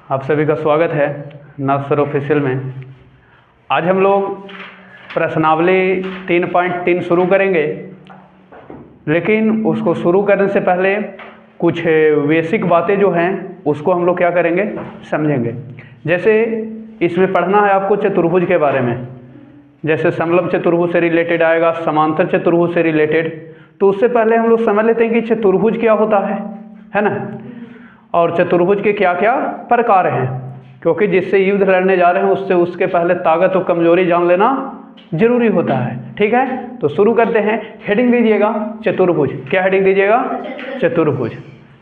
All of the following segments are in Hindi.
आप सभी का स्वागत है नाथ सर ऑफिशियल में। आज हम लोग प्रश्नावली 3.3 शुरू करेंगे, लेकिन उसको शुरू करने से पहले कुछ बेसिक बातें जो हैं उसको हम लोग क्या करेंगे, समझेंगे। जैसे इसमें पढ़ना है आपको चतुर्भुज के बारे में, जैसे समलंब चतुर्भुज से रिलेटेड आएगा, समांतर चतुर्भुज से रिलेटेड। तो उससे पहले हम लोग समझ लेते हैं कि चतुर्भुज क्या होता है ना, और चतुर्भुज के क्या क्या प्रकार हैं, क्योंकि जिससे युद्ध लड़ने जा रहे हैं उससे उसके पहले ताकत और कमजोरी जान लेना जरूरी होता है। ठीक है, तो शुरू करते हैं। हेडिंग दीजिएगा चतुर्भुज। क्या हेडिंग दीजिएगा? चतुर्भुज।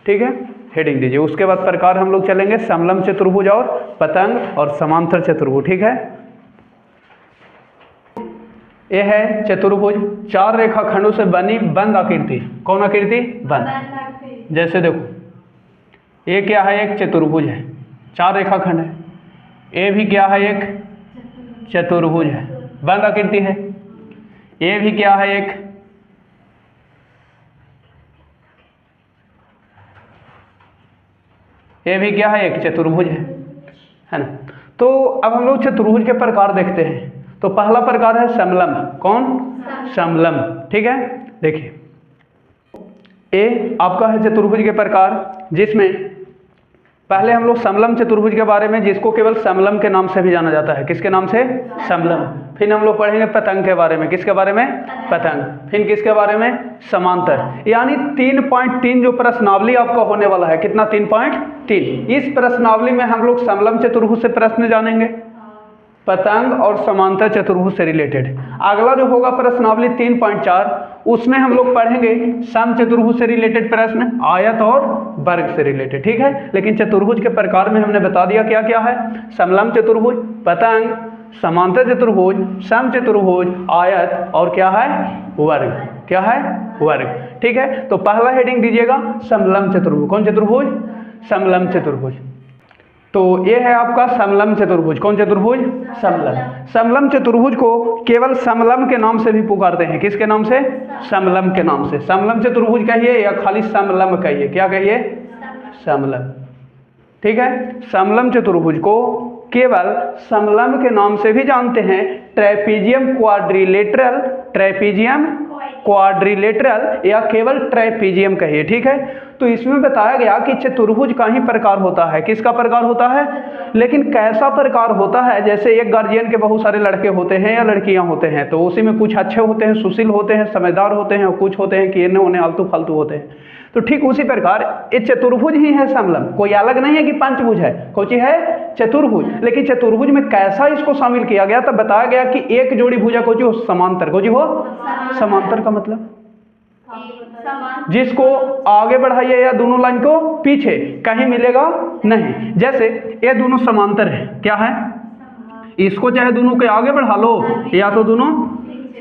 ठीक है, हेडिंग दीजिए। उसके बाद प्रकार हम लोग चलेंगे समलंब चतुर्भुज और पतंग और समांतर चतुर्भुज। ठीक है, यह है चतुर्भुज, 4 रेखाखंडों से बनी बंद आकृति। कौन आकृति? बंद। जैसे देखो, ये क्या है? एक चतुर्भुज है, 4 रेखाखंड है। ये भी क्या है? एक चतुर्भुज है, बंद आकृति है। ये भी क्या है? ये भी क्या है? एक चतुर्भुज है ना। तो अब हम लोग चतुर्भुज के प्रकार देखते हैं। तो पहला प्रकार है समलंब। कौन? समलंब। ठीक है, देखिए ये आपका है चतुर्भुज के प्रकार, जिसमें पहले हम लोग समलंब चतुर्भुज के बारे में, जिसको केवल समलंब के नाम से भी जाना जाता है। किसके नाम से? समलंब। फिर हम लोग पढ़ेंगे पतंग के बारे में। किसके बारे में? पतंग। फिर किसके बारे में? समांतर। यानी 3.3 जो प्रश्नावली आपका होने वाला है, कितना? 3.3। इस प्रश्नावली में हम लोग समलंब चतुर्भुज से प्रश्न जानेंगे, पतंग और समांतर चतुर्भुज से रिलेटेड। अगला जो होगा प्रश्नावली 3.4, उसमें हम लोग पढ़ेंगे सम चतुर्भुज से रिलेटेड प्रश्न, आयत और वर्ग से रिलेटेड। ठीक है, लेकिन चतुर्भुज के प्रकार में हमने बता दिया क्या क्या है। समलंब चतुर्भुज, पतंग, समांतर चतुर्भुज, सम चतुर्भुज, आयत और क्या है? वर्ग। क्या है? वर्ग। ठीक है, तो पहला हेडिंग दीजिएगा समलंब चतुर्भुज। कौन चतुर्भुज? समलंब चतुर्भुज। तो ये है आपका समलंब चतुर्भुज। कौन चतुर्भुज? समलंब। समलंब चतुर्भुज को केवल समलंब के नाम से भी पुकारते हैं। किसके नाम से? समलंब के नाम से। समलंब चतुर्भुज कहिए या खाली समलंब कहिए। क्या कहिए? समलंब। ठीक है, समलंब चतुर्भुज को केवल समलंब के नाम से भी जानते हैं। ट्रेपीजियम क्वाड्रिलेटरल, ट्रेपीजियम क्वाड्रिलेटरल या केवल ट्रेपीजियम कहिए। ठीक है, तो इसमें बताया गया कि चतुर्भुज का ही प्रकार होता है। किसका प्रकार होता है? लेकिन कैसा प्रकार होता है? जैसे एक गार्जियन के बहुत सारे लड़के होते हैं या लड़कियां होते हैं, तो उसी में कुछ अच्छे होते हैं, सुशील होते हैं, समझदार होते हैं, और कुछ होते हैं कि इन्हें उन्हें आलतू फालतू होते हैं। तो ठीक उसी प्रकार ये चतुर्भुज ही है समलंब। कोई अलग नहीं है कि पंचभुज है, कोई है चतुर्भुज। लेकिन चतुर्भुज में कैसा इसको शामिल किया गया? तब बताया गया कि एक जोड़ी भुजा को जो समांतर, को जो हो समांतर का मतलब जिसको आगे बढ़ाइए या दोनों लाइन को पीछे, कहीं मिलेगा नहीं। जैसे ये दोनों समांतर है, क्या है? इसको चाहे दोनों के आगे बढ़ा लो या तो दोनों,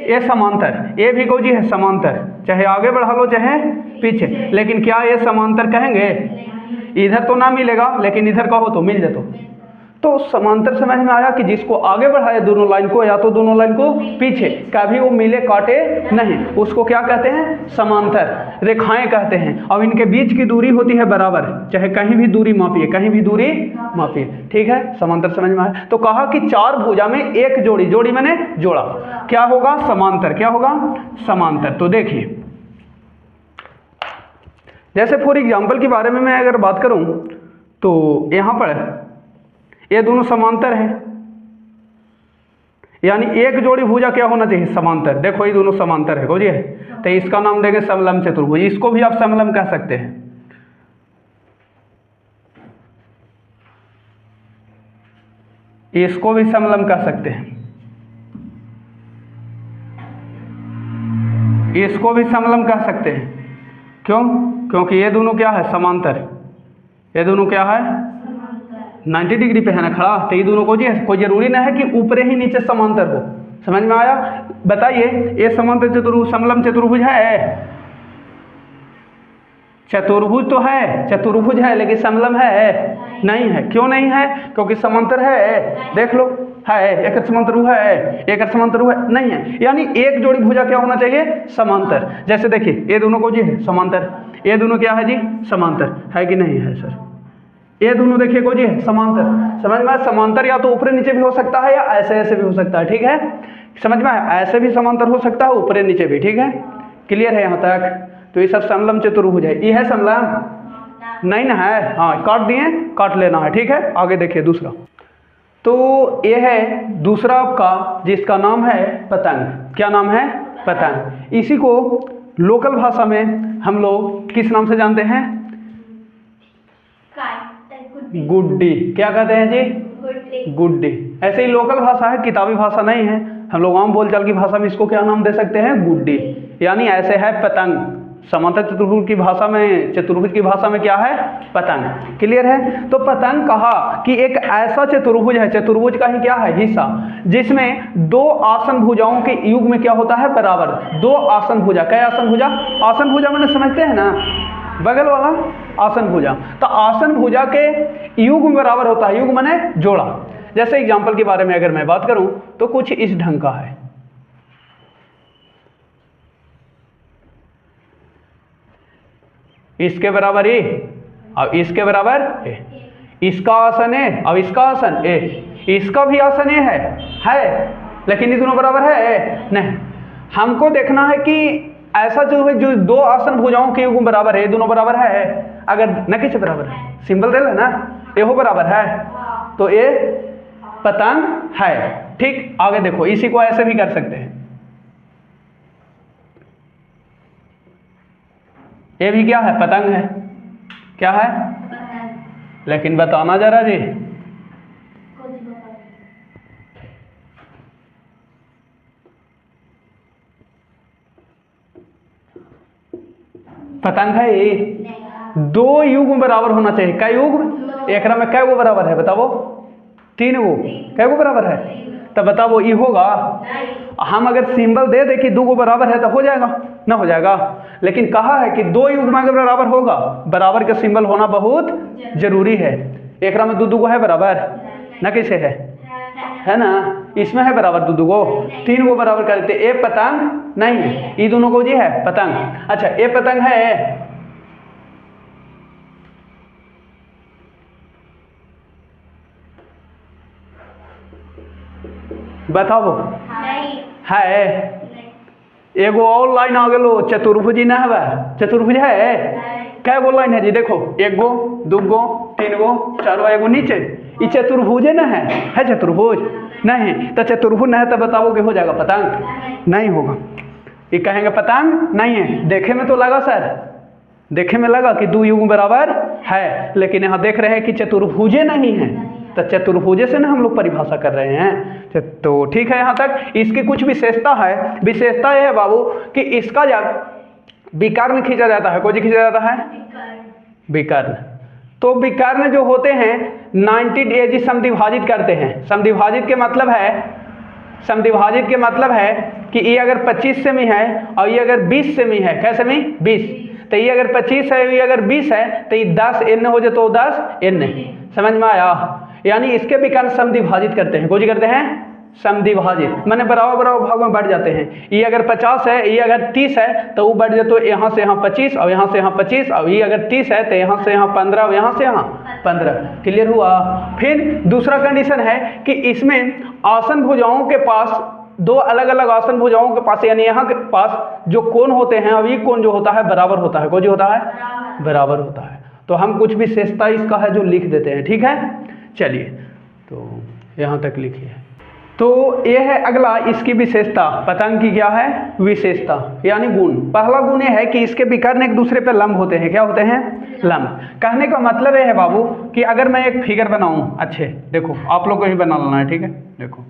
ये समांतर। ये भी को जी है समांतर, चाहे आगे बढ़ा लो चाहे पीछे। लेकिन क्या ये समांतर कहेंगे? इधर तो ना मिलेगा, लेकिन इधर कहो तो मिल जातो। तो समांतर समझ में आया कि जिसको आगे बढ़ाए दोनों लाइन को या तो दोनों लाइन को पीछे, कभी वो मिले काटे नहीं, उसको क्या कहते हैं? समांतर रेखाएं कहते हैं। अब इनके बीच की दूरी होती है बराबर, चाहे कहीं भी दूरी मापिए, कहीं भी दूरी मापिए। ठीक है, समांतर समझ में आया। तो कहा कि 4 भुजा में एक जोड़ी, जोड़ी मैंने जोड़ा, क्या होगा? समांतर। क्या होगा? समांतर। तो देखिए, जैसे फॉर एग्जाम्पल के बारे में मैं अगर बात करूं, तो यहां पर ये दोनों समांतर हैं, यानी एक जोड़ी भुजा क्या होना चाहिए? समांतर। देखो ये दोनों समांतर है, जी है, तो इसका नाम देंगे समलंब चतुर्भुज। इसको भी आप समलंब कह सकते हैं। इसको भी समलंब कह सकते हैं, इसको भी समलंब कह सकते हैं। क्यों? क्योंकि ये दोनों क्या है? समांतर। ये दोनों क्या है? 90 डिग्री पे है ना खड़ा, तो ये दोनों को जी कोई जरूरी ना है कि ऊपर ही नीचे समांतर हो। समझ में आया? बताइए, ये समांतर चतुर्भुज समलंब चतुर्भुज है? चतुर्भुज तो है, चतुर्भुज है, लेकिन समलंब है नहीं है। क्यों नहीं है? क्योंकि समांतर है। देख लो, है एक समांतर है, एक समांतर है नहीं है। यानी एक जोड़ी भुजा क्या होना चाहिए? समांतर। जैसे देखिए, ये दोनों को जी है समांतर, ये दोनों क्या है जी? समांतर है कि नहीं है सर? ये दोनों देखिए को जी समांतर, समझ में, समांतर या तो ऊपर नीचे भी हो सकता है या ऐसे ऐसे भी हो सकता है, ठीक है, समझ में, ऐसे भी समांतर हो सकता है, ऊपर नीचे भी, ठीक है, क्लियर है यहाँ तक। तो ये सब समलम चतुर्भुज है, ये है समलम नहीं ना है, हाँ काट दिए, काट लेना है, ठीक है। आगे देखिए दूसरा, तो ये है दूसरा आपका जिसका नाम है पतंग। क्या नाम है? पतंग। इसी को लोकल भाषा में हम लोग किस नाम से जानते हैं? गुड्डी। क्या कहते हैं जी? गुड्डी। ऐसे ही लोकल भाषा है, किताबी भाषा नहीं है, हम लोग आम बोलचाल की भाषा में इसको क्या नाम दे सकते हैं? गुड्डी। यानी ऐसे है पतंग। समांतर चतुर्भुज की भाषा में, चतुर्भुज की भाषा में क्या है? पतंग। क्लियर है? तो पतंग कहा कि एक ऐसा चतुर्भुज है, चतुर्भुज का ही क्या है? हिस्सा, जिसमें दो आसन भुजाओं के युग में क्या होता है? बराबर। दो आसन भुजा। क्या आसन भुजा? आसन भुजा मैंने समझते हैं ना, बगल वाला आसन भुजा। तो आसन भुजा के युग में बराबर होता है। युग माने जोड़ा। जैसे एग्जाम्पल के बारे में अगर मैं बात करूं तो कुछ इस ढंग का है, इसके बराबर ए और इसके बराबर ए, इसका आसन ए और इसका आसन ए, इसका भी आसन ए है लेकिन ये दोनों बराबर है नहीं। हमको देखना है कि ऐसा जो है, जो दो आसन भुजाओं के युग बराबर है, दोनों बराबर है। अगर न किसे बराबर है, सिंबल दे लेना, ए हो बराबर है तो ए पतंग है। ठीक, आगे देखो, इसी को ऐसे भी कर सकते हैं। ये भी क्या है? पतंग है। क्या है? लेकिन बताना जरा जी, पतंग है ये? दो युग में बराबर होना चाहिए। क्या युग? एक में कै गो बराबर है बताओ? 3 गो। कै गो बराबर है? तब बताओ ये होगा? हम अगर सिंबल दे दे कि 2 गो बराबर है तो हो जाएगा? ना हो जाएगा। लेकिन कहा है कि दो युग में अगर बराबर होगा, बराबर का सिंबल होना बहुत जरूरी है। एक में 2 गो है बराबर? ना किसे है ना, इसमें है बराबर 2 गो, 3 गो बराबर कर देते। ए पतंग नहीं है, ये दोनों को जी है पतंग। अच्छा, ए पतंग है? बताओ। है? एगो और लाइन आ गलो, चतुर्भुजी ना है? चतुर्भुज है? क्या गो लाइन है जी? देखो, 1 गो, 2 गो, 3 गो, 4 गो, एगो नीचे, ये चतुर्भुजे ना है चतुर्भुज नहीं? तो चतुर्भुज नहीं है तो बताओ कि हो जाएगा पतंग? नहीं होगा। ये कहेंगे पतंग नहीं है। देखे में तो लगा सर, देखे में लगा कि 2 युग बराबर है, लेकिन यहाँ देख रहे हैं कि चतुर्भुजे नहीं है, तो चतुर्भुजे से ना हम लोग परिभाषा कर रहे हैं। तो ठीक है, यहाँ तक इसकी कुछ विशेषता है। विशेषता यह है बाबू कि इसका विकर्ण खींचा जाता है। कौन खींचा जाता है? विकर्ण। तो विकर्ण जो होते हैं 90 डिग्री समद्विभाजित करते हैं। समद्विभाजित के मतलब है कि ये अगर 25 सेमी है और ये अगर 20 सेमी है, क्या सेमी? 20। तो ये अगर 25 है, ये अगर 20 है, तो ये 10 n हो जाए तो 10 n। समझ में आया? यानी इसके विकर्ण समद्विभाजित करते हैं। कौन करते हैं? समद्विभाजित, माने बराबर बराबर भाग में बढ़ जाते हैं। ये अगर 50 है, ये अगर 30 है तो वो बढ़ जाए तो यहाँ से यहाँ 25 और यहाँ से यहाँ 25, और ये अगर 30 है तो यहाँ से यहाँ 15 और यहाँ से यहाँ 15। क्लियर हुआ? फिर दूसरा कंडीशन है कि इसमें आसन भुजाओं के पास, दो अलग अलग आसन भुजाओं के पास, यानी यहाँ के पास जो कोण होते हैं, अब ये कोण जो होता है बराबर होता है। कौन जो होता है? बराबर होता है। तो हम कुछ विशेषता इसका है जो लिख देते हैं। ठीक है, चलिए तो यहाँ तक लिखिए। तो ये है अगला इसकी विशेषता। पतंग की क्या है? विशेषता यानी गुण। पहला गुण ये है कि इसके विकर्ण एक दूसरे पर लंब होते हैं। क्या होते हैं? लंब। कहने का मतलब ये है बाबू कि अगर मैं एक फिगर बनाऊं, अच्छे देखो, आप लोग को ही बना लेना है, ठीक है? देखो,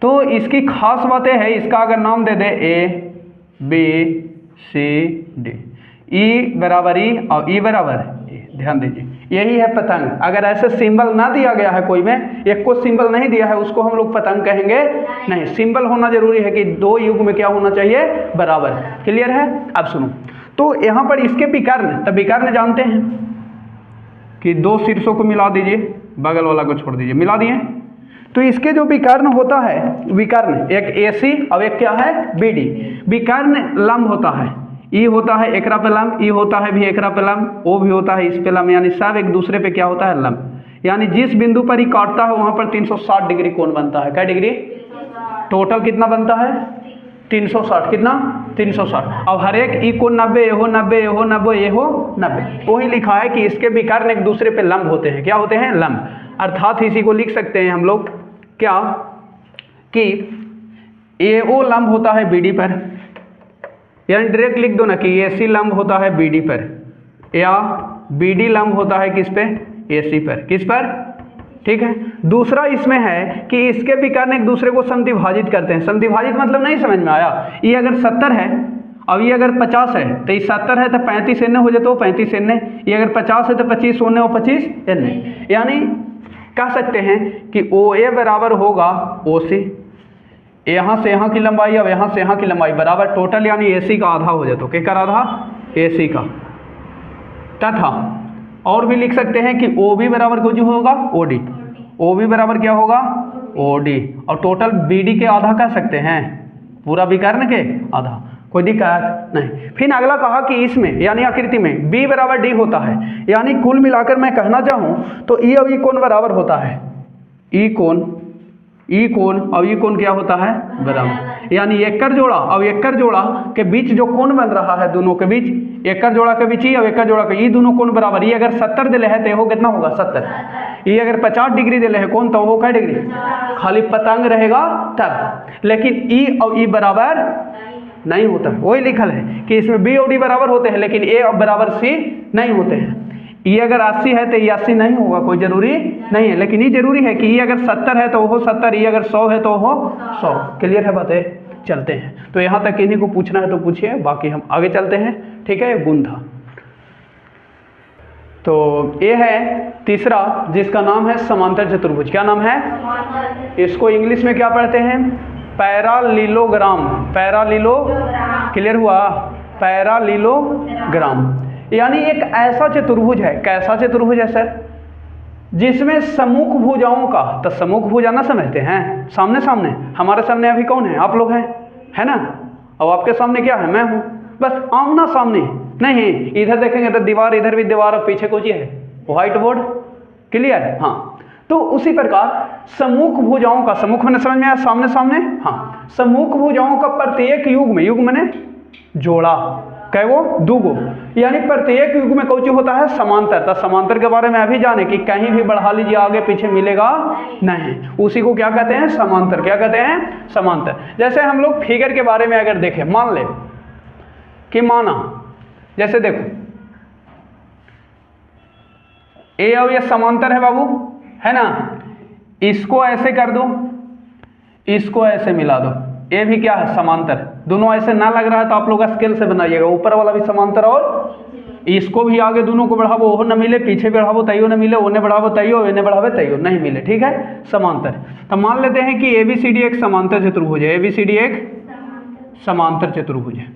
तो इसकी खास बातें है, इसका अगर नाम दे दे A B C D, E बराबर E और E बराबर E, ध्यान दीजिए, यही है पतंग। अगर ऐसे सिंबल ना दिया गया है कोई में, एक को सिंबल नहीं दिया है, उसको हम लोग पतंग कहेंगे नहीं। सिंबल होना जरूरी है कि दो युग में क्या होना चाहिए? बराबर। क्लियर है? अब सुनो, तो यहाँ पर इसके विकर्ण, तो विकर्ण जानते हैं कि दो शीर्षों को मिला दीजिए, बगल वाला को छोड़ दीजिए, मिला दिए। तो इसके जो विकर्ण होता है, विकर्ण एक AC और एक क्या है? BD। विकर्ण लंब होता है, ई होता है एकरा पे लंब, ई होता है भी एकरा पे लंब, ओ भी होता है इस पे लंब, यानी सब एक दूसरे पे क्या होता है लंब। यानी जिस बिंदु पर ही काटता है वहां पर 360 डिग्री कोण बनता है। क्या डिग्री? टोटल कितना बनता है? 360। कितना? 360। अब हर एक ई कोण 90, एहो 90, एहो 90, एहो 90। वही लिखा है कि इसके विकर्ण एक दूसरे पे लंब होते हैं। क्या होते हैं? लंब। अर्थात इसी को लिख सकते हैं हम लोग क्या कि AO लंब होता है BD पर, यानी डायरेक्ट लिख दो ना कि AC लंब होता है BD पर, या BD लंब होता है किस पे? AC पर। किस पर? ठीक है। दूसरा इसमें है कि इसके विकर्ण एक दूसरे को समद्विभाजित करते हैं। समद्विभाजित मतलब नहीं समझ में आया? ये अगर 70 है और ये अगर 50 है तो ये 70 है तो 35 एन हो जाए तो 35 एन, ये अगर 50 है तो 25 ओने और 25 एन। यानी कह सकते हैं कि OA बराबर होगा OC, यहाँ से यहाँ की लंबाई और यहाँ से यहाँ की लंबाई बराबर टोटल, यानी AC का आधा हो जाए तो क्या कर आधा? AC का। तथा और भी लिख सकते हैं कि OB बराबर को जो होगा OD, OB बराबर क्या होगा? OD, और टोटल BD के आधा कह सकते हैं, पूरा विकर्ण के आधा। कोई दिक्कत नहीं। फिर अगला कहा कि इसमें यानी आकृति में B बराबर D होता है, यानी कुल मिलाकर मैं कहना चाहूँ तो E और E कोण बराबर होता है। E कोण और E कोण क्या होता है? बराबर। यानी एकर जोड़ा और एकर जोड़ा के बीच जो कोण बन रहा है, दोनों के बीच, एकर जोड़ा के बीच ई और एकर जोड़ा के ई दोनों कोण बराबर। ये अगर 70 दिले है तो वो कितना होगा? 70। ये अगर 50 डिग्री दिले है कोण तो वो क्या डिग्री? खाली पतंग रहेगा तब। लेकिन ई और ई बराबर नहीं होता। वही लिखल है कि इसमें B और D बराबर होते हैं लेकिन A और बराबर C नहीं होते हैं। ये अगर 80 है तो ये 80 नहीं होगा, कोई जरूरी नहीं है। लेकिन ये जरूरी है कि ये अगर 70 है तो वो 70, ये अगर 100 है तो वो 100। क्लियर है बातें? चलते हैं। तो यहाँ तक इन्हीं को पूछना है तो पूछिए, बाकी हम आगे चलते हैं। ठीक है, ये गुण था। तो ये है तीसरा, जिसका नाम है समांतर चतुर्भुज। क्या नाम है? इसको इंग्लिश में क्या पढ़ते हैं? पैरालिलोग्राम। क्लियर हुआ? पैरालिलोग्राम यानी एक ऐसा चतुर्भुज है। कैसा चतुर्भुज है सर? जिसमें सम्मुख भुजाओं का, तो सम्मुख भुजा ना समझते हैं? सामने सामने। हमारे सामने अभी कौन है? आप लोग हैं, है ना? और आपके सामने क्या है? मैं हूँ। बस आमना सामने नहीं, इधर देखेंगे तो दीवार, इधर भी दीवार और पीछे कुछ है व्हाइट बोर्ड। क्लियर? हाँ। तो उसी प्रकार सम्मुख भुजाओं का, सम्मुख मैंने समझ में आया? सामने सामने। हाँ। सम्मुख भुजाओं का प्रत्येक युग में, युग मैंने जोड़ा, क्या वो? दुगो, यानी प्रत्येक युग में कौन होता है? समांतर। तो समांतर के बारे में अभी जाने कि कहीं भी बढ़ा लीजिए आगे पीछे मिलेगा नहीं, उसी को क्या कहते हैं? समांतर। क्या कहते हैं? समांतर। जैसे हम लोग फिगर के बारे में अगर देखें, मान ले कि माना जैसे देखो ए और ये समांतर है बाबू, है ना? इसको ऐसे कर दो, इसको ऐसे मिला दो, ये भी क्या है? समांतर। दोनों ऐसे ना लग रहा है तो आप लोग स्केल से बनाइएगा, ऊपर वाला भी समांतर और इसको भी आगे दोनों को बढ़ावो, वो न मिले, पीछे बढ़ावो तैयो न मिले, उन्हें बढ़ावो तैयो, इन्हें बढ़ावे तैयो नहीं मिले। ठीक है, समांतर। तो मान लेते हैं कि ABCD एक समांतर चतुर्भुज है। ABCD एक समांतर चतुर्भुज है।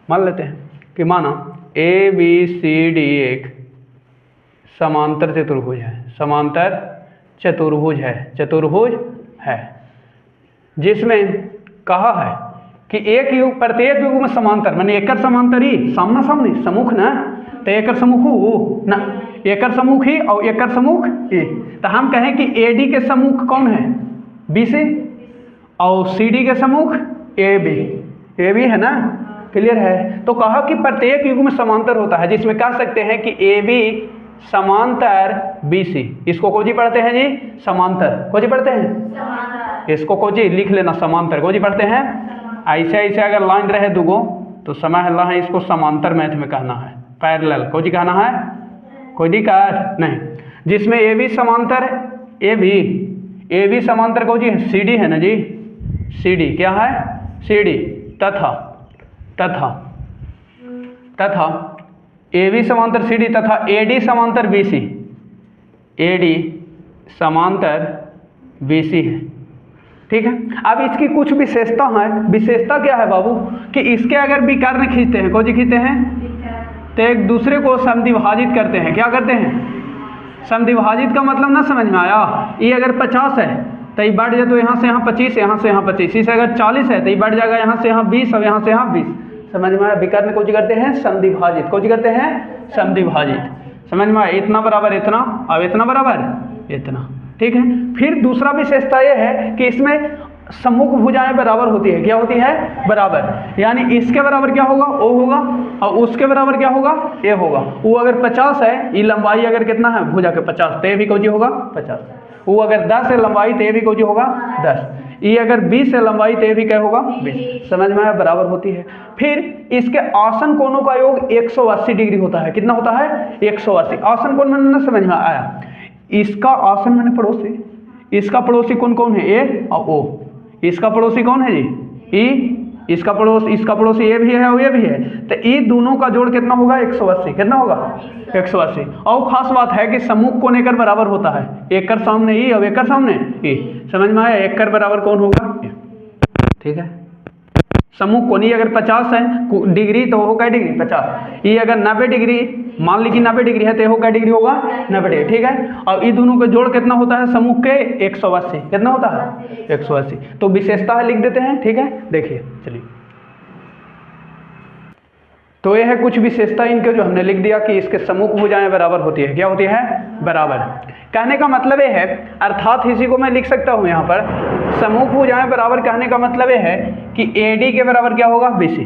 मान लेते हैं कि माना ABCD एक समांतर चतुर्भुज है। समांतर चतुर्भुज है जिसमें कहा है कि एक युग, प्रत्येक युग में समांतर, मैंने एकर समांतर ही सामना सामने, सम्मुख ना, तो एकर सम्मुख ना, एकर सम्मुख ही और एकर सम्मुख ए। तो हम कहें कि AD के सम्मुख कौन है? BC, और CD के सम्मुख AB है ना? क्लियर है? तो कहा कि प्रत्येक युग में समांतर होता है, जिसमें कह सकते हैं कि AB समांतर BC। इसको कोजी पढ़ते हैं जी? समांतर। कोजी पढ़ते हैं? इसको कोजी लिख लेना, समांतर कोजी पढ़ते हैं। ऐसे ऐसे अगर लाइन रहे दुगो तो समझ ला है इसको समांतर मैथ में कहना है, पैरेलल कोजी कहना है, कोई दिक्कत नहीं। जिसमें AB समांतर, AB समांतर कोजी है? CD है ना जी? CD क्या है? CD। तथा AB समांतर CD तथा AD समांतर BC, AD समांतर BC है। ठीक है। अब इसकी कुछ विशेषता है। विशेषता क्या है बाबू? कि इसके अगर विकर्ण खींचते हैं, कौन खींचते हैं? तो एक दूसरे को समद्विभाजित करते हैं। क्या करते हैं? समद्विभाजित का मतलब ना समझ में आया? ये अगर 50 है तो ये बढ़ जाए तो यहाँ से यहाँ 25, यहाँ से यहाँ 25। इसे अगर 40 है तो ये बढ़ जाएगा यहाँ से यहाँ 20 और यहाँ से यहाँ 20। समझ में आया? विकर्ण को करते हैं समद्विभाजित, को करते हैं समद्विभाजित, समझ में आया? इतना बराबर इतना, अब इतना बराबर इतना, ठीक है। फिर दूसरा विशेषता ये है कि इसमें सम्मुख भुजाएं बराबर होती है, क्या होती है? बराबर, यानी इसके बराबर क्या होगा? ओ होगा, और उसके बराबर क्या होगा? ए होगा। वो अगर 50 है, ये लंबाई अगर कितना है भुजा के 50, तो ये भी कौजी होगा 50। वो अगर 10 है लंबाई, तो ये भी कौजी होगा 10। ये अगर 20 है लंबाई, तो ये भी क्या होगा 20। समझ में आया? बराबर होती है। फिर इसके आसन कोणों का योग 180 डिग्री होता है। कितना होता है? 180। आसन कोण मैंने समझ में आया? इसका आसन मैंने पड़ोसी, इसका पड़ोसी कौन कौन है? ए और ओ। इसका पड़ोसी कौन है जी? ई। इसका पड़ोसी ये भी है और ये भी है, तो ये दोनों का जोड़ कितना होगा? 180। कितना होगा? 180। और खास बात है कि सम्मुख कोण एकर बराबर होता है, एक कर सामने ई और एक कर सामने ई। समझ में आया? एक कर बराबर कौन होगा? ठीक है। सम्मुख कोण अगर 50 है डिग्री, तो हो क्या डिग्री? 50। ये अगर 90 डिग्री, मान ली कि 90 डिग्री है, तो हो क्या डिग्री होगा? 90 डिग्री, ठीक है। और ये दोनों का जोड़ कितना होता है सम्मुख के? 180। कितना होता है? 180। तो विशेषता है लिख देते हैं, ठीक है। देखिए चलिए, तो ये है कुछ विशेषता इनके जो हमने लिख दिया कि इसके सम्मुख भुजाएं बराबर होती है, क्या होती है? बराबर। कहने का मतलब ये है, अर्थात इसी को मैं लिख सकता हूं यहाँ पर, सम्मुख भुजाएं बराबर कहने का मतलब ये है कि AD के बराबर क्या होगा? BC।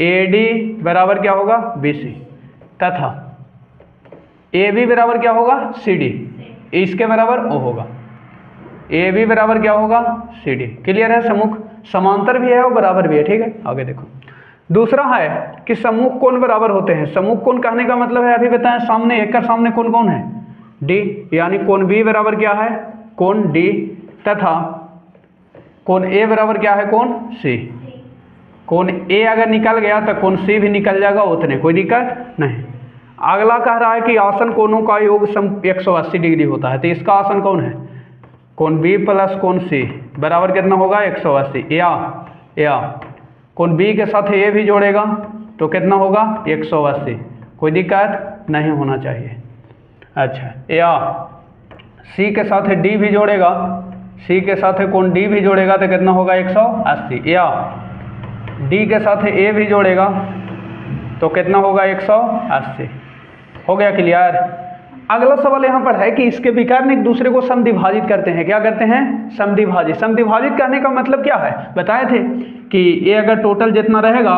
AD बराबर क्या होगा? BC, तथा AB बराबर क्या होगा? CD। इसके बराबर O होगा। AB बराबर क्या होगा? CD। क्लियर है? सम्मुख समांतर भी है और बराबर भी है, ठीक है। आगे देखो, दूसरा है कि सम्मुख कोण बराबर होते हैं। सम्मुख कोण कहने का मतलब है, अभी बताएं, सामने एक कर सामने कौन कौन है? D, यानी कोण B बराबर क्या है? कोण D, तथा कोण A बराबर क्या है? कोण C। कोण A अगर निकल गया तो कोण C भी निकल जाएगा, उतने कोई दिक्कत नहीं। अगला कह रहा है कि आसन कोणों का योग 180 डिग्री होता है, तो इसका आसन कौन है? कोण B प्लस कोण C बराबर कितना होगा? 180। या कोण B के साथ A भी जोड़ेगा तो कितना होगा? 180। कोई दिक्कत नहीं होना चाहिए। अच्छा, या C के साथ D भी जोड़ेगा, C के साथ कोण D भी जोड़ेगा तो कितना होगा? 180। या D के साथ A भी जोड़ेगा तो कितना होगा? 180। हो गया क्लियर? अगला सवाल यहाँ पर है कि इसके विकर्ण एक दूसरे को समद्विभाजित करते हैं। क्या करते हैं? समद्विभाजित। समद्विभाजित करने का मतलब क्या है? बताए थे कि ये अगर टोटल जितना रहेगा,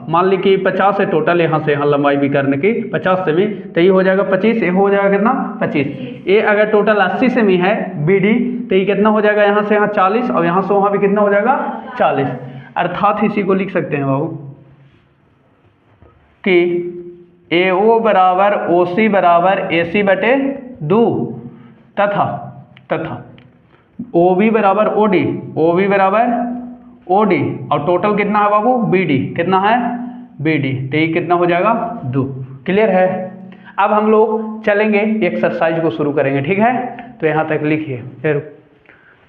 मान ली कि 50 है टोटल, यहाँ से यहाँ लंबाई विकर्ण की 50 सेमी, तो ये हो जाएगा 25, ये हो जाएगा कितना? 25। ये अगर टोटल 80 सेमी है BD, तो ये कितना हो जाएगा? यहाँ से यहाँ 40 और यहाँ से वहाँ भी कितना हो जाएगा? 40। अर्थात इसी को लिख सकते हैं बाबू कि AO बराबर OC बराबर AC बटे 2, तथा OB बराबर OD बराबर OD, और टोटल कितना है बाबू? BD। कितना है? BD। तो ये कितना हो जाएगा? 2। क्लियर है? अब हम लोग चलेंगे एक्सरसाइज को शुरू करेंगे, ठीक है। तो यहाँ तक लिखिए फिर